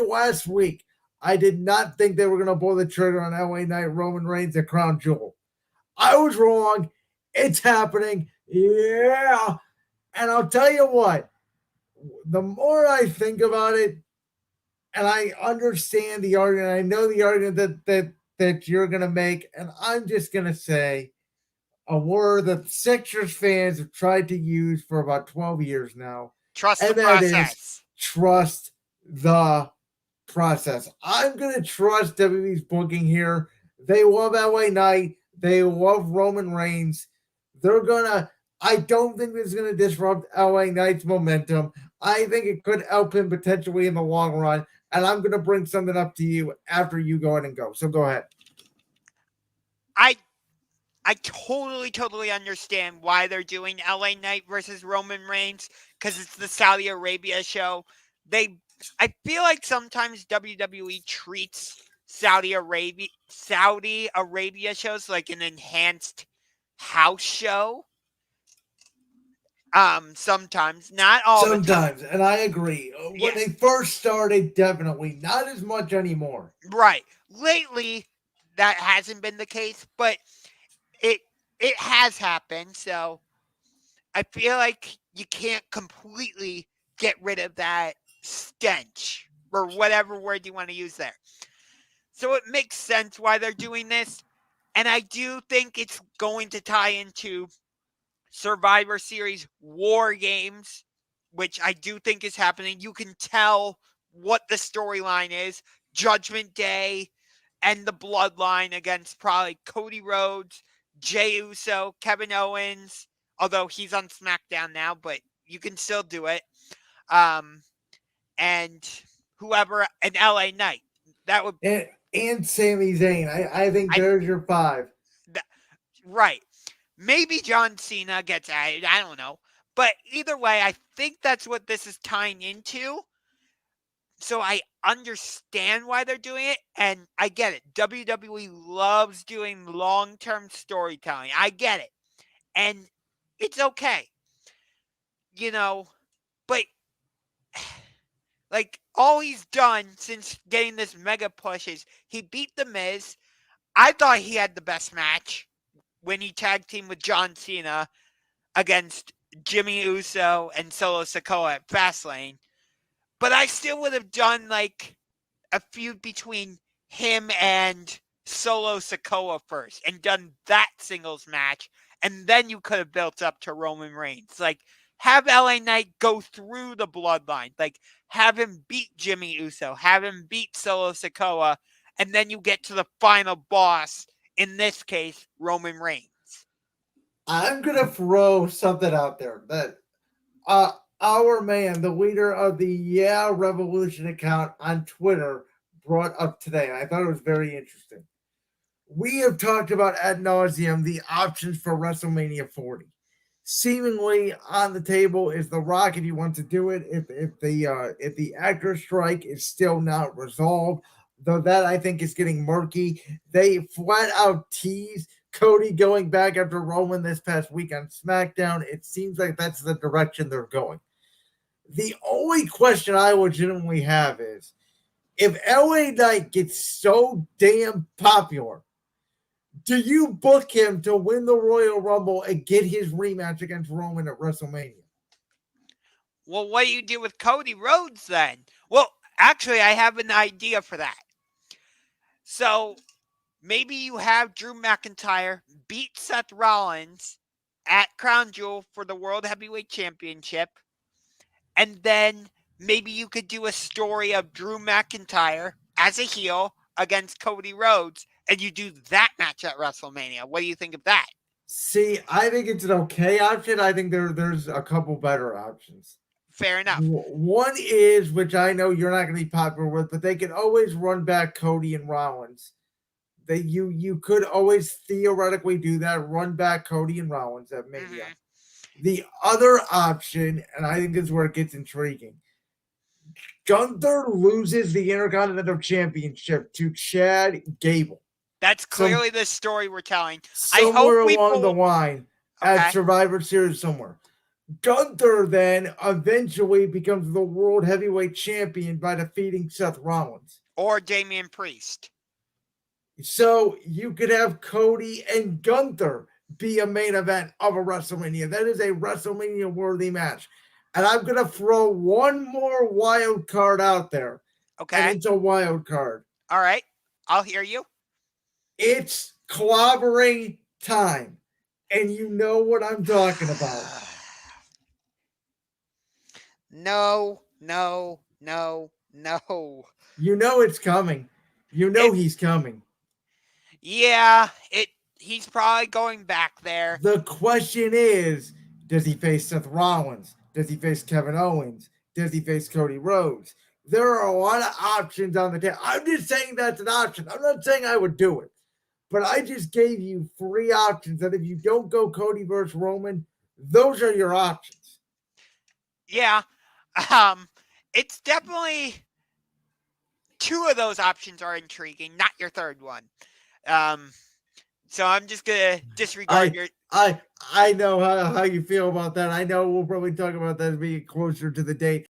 last week, I did not think they were going to pull the trigger on LA Knight, Roman Reigns, and Crown Jewel. I was wrong. It's happening. Yeah. And I'll tell you what, the more I think about it, and I understand the argument, I know the argument that you're going to make, and I'm just going to say a word that Sixers fans have tried to use for about 12 years now, Trust the and that is process. trust the process. I'm going to trust WWE's booking here. They love LA Knight. They love Roman Reigns. They're going to, I don't think this is going to disrupt LA Knight's momentum. I think it could help him potentially in the long run. And I'm going to bring something up to you after you go ahead and go. So go ahead. I totally understand why they're doing LA Knight versus Roman Reigns, because it's the Saudi Arabia show. I feel like sometimes WWE treats Saudi Arabia shows like an enhanced house show. Sometimes, not all the time. Sometimes, and I agree. When they first started, definitely. Not as much anymore. Right. Lately, that hasn't been the case, but it has happened, so I feel like you can't completely get rid of that stench, or whatever word you want to use there. So it makes sense why they're doing this, and I do think it's going to tie into Survivor Series War Games, which I do think is happening. You can tell what the storyline is. Judgment Day and the Bloodline against probably Cody Rhodes, Jey Uso, Kevin Owens, although he's on SmackDown now, but you can still do it. And whoever, an LA Knight. That would and Sami Zayn. I think there's your five. Right. Maybe John Cena gets added. I don't know. But either way, I think that's what this is tying into. So I understand why they're doing it, and I get it. WWE loves doing long-term storytelling. I get it. And it's okay. But like all he's done since getting this mega push is he beat The Miz. I thought he had the best match when he tag teamed with John Cena against Jimmy Uso and Solo Sikoa at Fastlane. But I still would have done like a feud between him and Solo Sikoa first and done that singles match. And then you could have built up to Roman Reigns. Like, have LA Knight go through the bloodline. Like, have him beat Jimmy Uso. Have him beat Solo Sikoa. And then you get to the final boss. In this case, Roman Reigns. I'm going to throw something out there that our man, the leader of the Yeah Revolution account on Twitter, brought up today. I thought it was very interesting. We have talked about ad nauseum the options for WrestleMania 40. Seemingly on the table is The Rock if he wants to do it. If the actor strike is still not resolved, though that I think is getting murky. They flat out tease Cody going back after Roman this past week on SmackDown. It seems like that's the direction they're going. The only question I legitimately have is if LA Knight gets so damn popular, do you book him to win the Royal Rumble and get his rematch against Roman at WrestleMania? Well, what do you do with Cody Rhodes then? Well, actually, I have an idea for that. So maybe you have Drew McIntyre beat Seth Rollins at Crown Jewel for the World Heavyweight Championship. And then maybe you could do a story of Drew McIntyre as a heel against Cody Rhodes, and you do that match at WrestleMania. What do you think of that? See, I think it's an okay option. I think there's a couple better options. Fair enough. One is, which I know you're not going to be popular with, but they can always run back Cody and Rollins. You could always theoretically do that, run back Cody and Rollins at Mania. Mm-hmm. The other option, and I think this is where it gets intriguing, Gunther loses the Intercontinental Championship to Chad Gable. That's clearly the story we're telling. Somewhere along the line at Survivor Series somewhere. Gunther then eventually becomes the world heavyweight champion by defeating Seth Rollins. Or Damian Priest. So you could have Cody and Gunther be a main event of a WrestleMania. That is a WrestleMania worthy match. And I'm going to throw one more wild card out there. Okay. And it's a wild card. All right. I'll hear you. It's clobbering time. And you know what I'm talking about. No, no, no, no. You know it's coming. You know he's coming. Yeah, he's probably going back there. The question is, does he face Seth Rollins? Does he face Kevin Owens? Does he face Cody Rhodes? There are a lot of options on the table. I'm just saying that's an option. I'm not saying I would do it. But I just gave you 3 options that if you don't go Cody versus Roman, those are your options. Yeah. It's definitely 2 of those options are intriguing, not your third one. So I'm just gonna disregard your. I know how you feel about that. I know we'll probably talk about that as we get closer to the date.